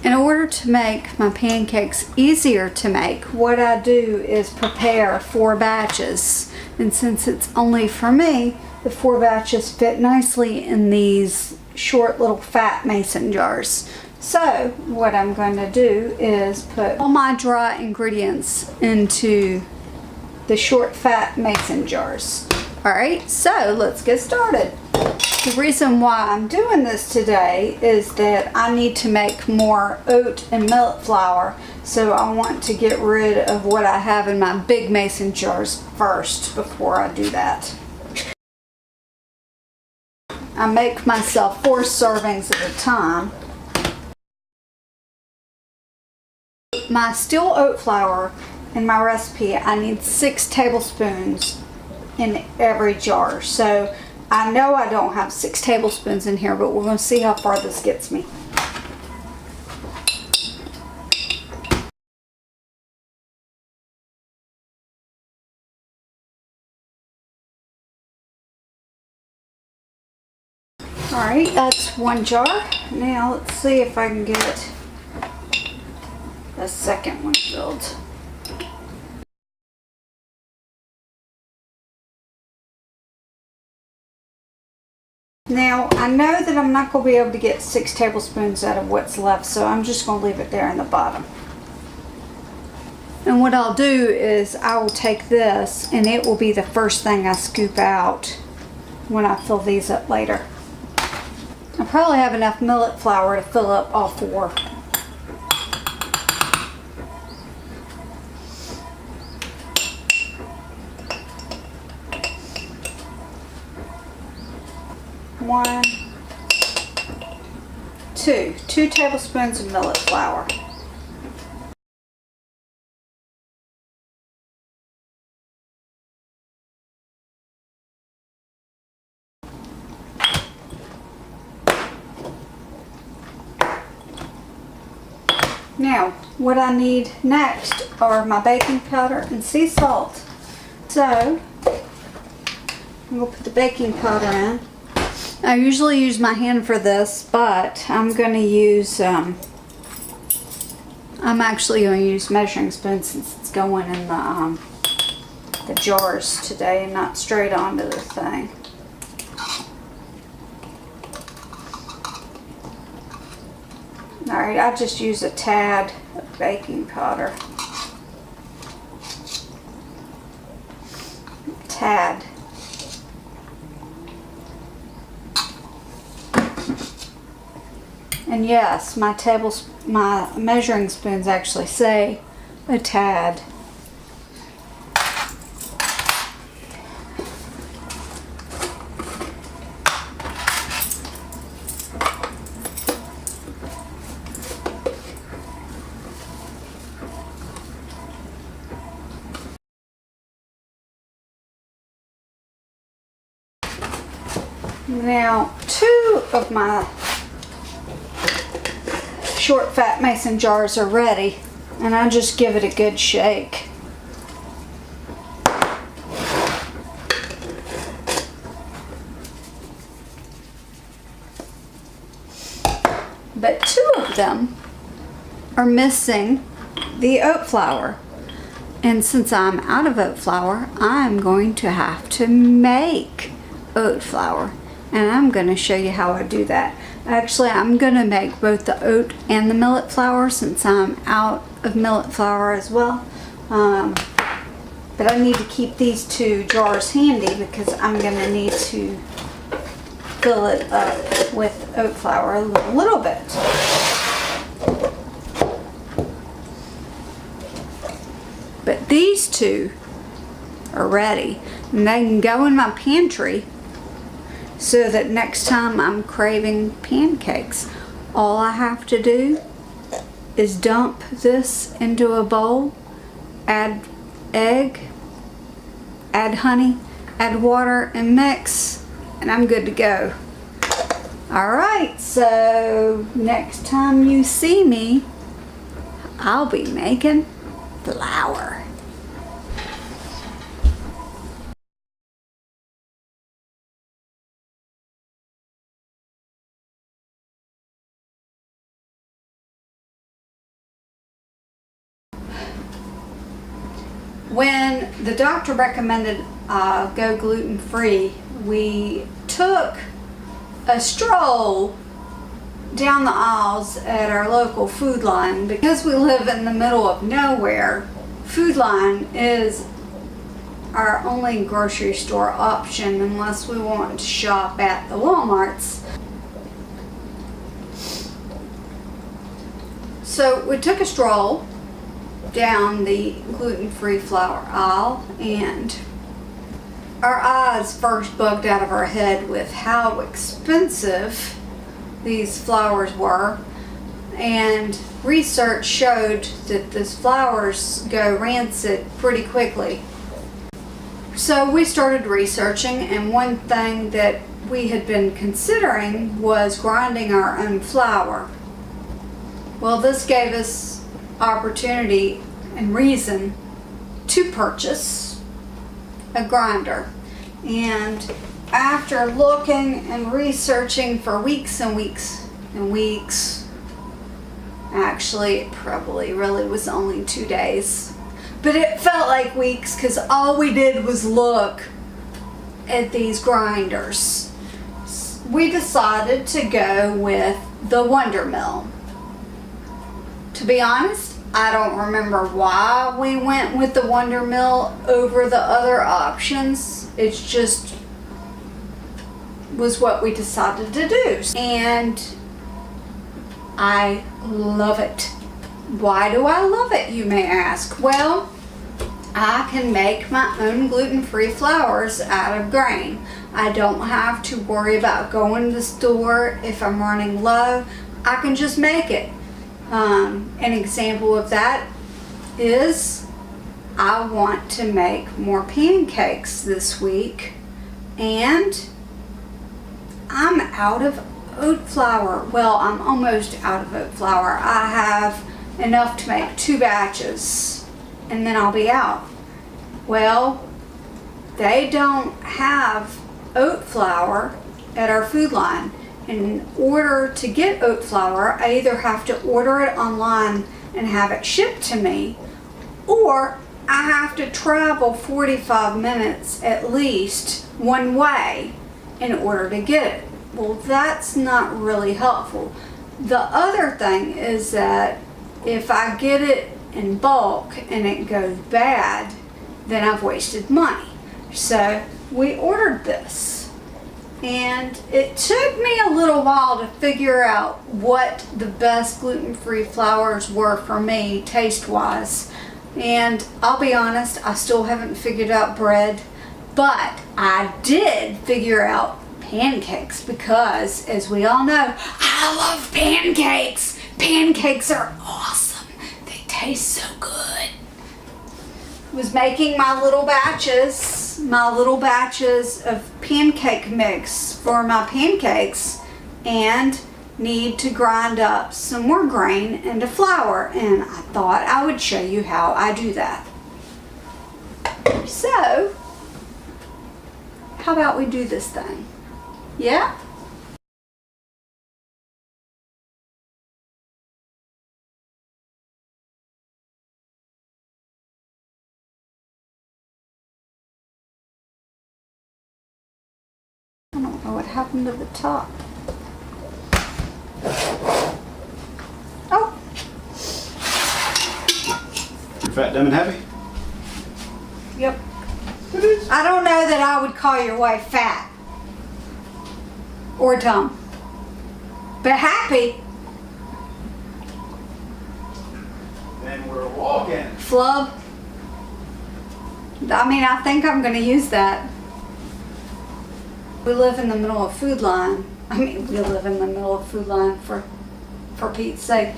In order to make my pancakes easier to make, what I do is prepare 4 batches. And since it's only for me, the 4 batches fit nicely in these short little fat mason jars. So what I'm going to do is put all my dry ingredients into the short fat mason jars. Alright, so let's get started. The reason why I'm doing this today is that I need to make more oat and millet flour, so I want to get rid of what I have in my big mason jars first before I do that. I make myself 4 servings at a time. My steel oat flour in my recipe, I need 6 tablespoons in every jar. So I know I don't have 6 tablespoons in here, but we're going to see how far this gets me. Alright, that's 1 jar. Now let's see if I can get the second one filled. Now, I know that I'm not going to be able to get 6 tablespoons out of what's left, so I'm just going to leave it there in the bottom. And what I'll do is I will take this, and it will be the first thing I scoop out when I fill these up later. I probably have enough millet flour to fill up all 4. One, 2 tablespoons of millet flour. Now, what I need next are my baking powder and sea salt. So, I'm going to put the baking powder in. I usually use my hand for this, but I'm going to use, I'm actually going to use measuring spoon since it's going in the jars today and not straight onto the thing. Alright, I just use a tad of baking powder. Tad. And yes, my measuring spoons actually say a tad. Now, 2 of my short fat mason jars are ready, and I just give it a good shake. But 2 of them are missing the oat flour, and since I'm out of oat flour, I'm going to have to make oat flour, and I'm going to show you how I do that. Actually, I'm going to make both the oat and the millet flour since I'm out of millet flour as well. But I need to keep these 2 jars handy because I'm going to need to fill it up with oat flour a little bit. But these 2 are ready, and they can go in my pantry so that next time I'm craving pancakes, all I have to do is dump this into a bowl, add egg, add honey, add water, and mix, and I'm good to go. Alright, so next time you see me, I'll be making flour. When the doctor recommended go gluten-free, we took a stroll down the aisles at our local Food Line. Because we live in the middle of nowhere, Food Line is our only grocery store option unless we want to shop at the Walmarts. So we took a stroll down the gluten-free flour aisle, and our eyes first bugged out of our head with how expensive these flours were, and research showed that these flours go rancid pretty quickly. So we started researching, and one thing that we had been considering was grinding our own flour. Well, this gave us opportunity and reason to purchase a grinder. And after looking and researching for weeks and weeks and weeks, actually it probably really was only 2 days, but it felt like weeks because all we did was look at these grinders. We decided to go with the Wondermill. To be honest, I don't remember why we went with the Wondermill over the other options. It's just was what we decided to do. And I love it. Why do I love it, you may ask? Well, I can make my own gluten-free flours out of grain. I don't have to worry about going to the store if I'm running low. I can just make it. An example of that is I want to make more pancakes this week, and I'm out of oat flour. Well, I'm almost out of oat flour. I have enough to make 2 batches, and then I'll be out. Well, they don't have oat flour at our Food Line. In order to get oat flour, I either have to order it online and have it shipped to me, or I have to travel 45 minutes at least one way in order to get it. Well, that's not really helpful. The other thing is that if I get it in bulk and it goes bad, then I've wasted money. So we ordered this. And it took me a little while to figure out what the best gluten-free flours were for me taste-wise. And I'll be honest, I still haven't figured out bread, but I did figure out pancakes because, as we all know, I love pancakes. Pancakes are awesome. They taste so good. Was making my little batches of pancake mix for my pancakes, and need to grind up some more grain into flour, and I thought I would show you how I do that. So how about we do this thing? Yeah? I don't know what happened to the top. Oh. You're fat, dumb, and happy? Yep. I don't know that I would call your wife fat or dumb, but happy. Then we're walking. Flub. I mean, I think I'm going to use that. We live in the middle of Food Line. We live in the middle of Food Line for Pete's sake.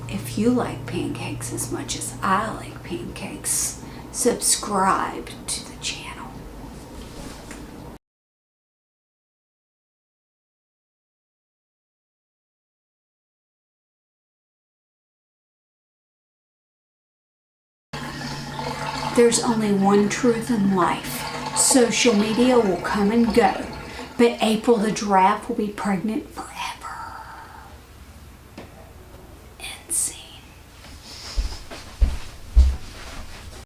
If you like pancakes as much as I like pancakes, subscribe to the channel. There's only one truth in life. Social media will come and go, but April the Giraffe will be pregnant forever.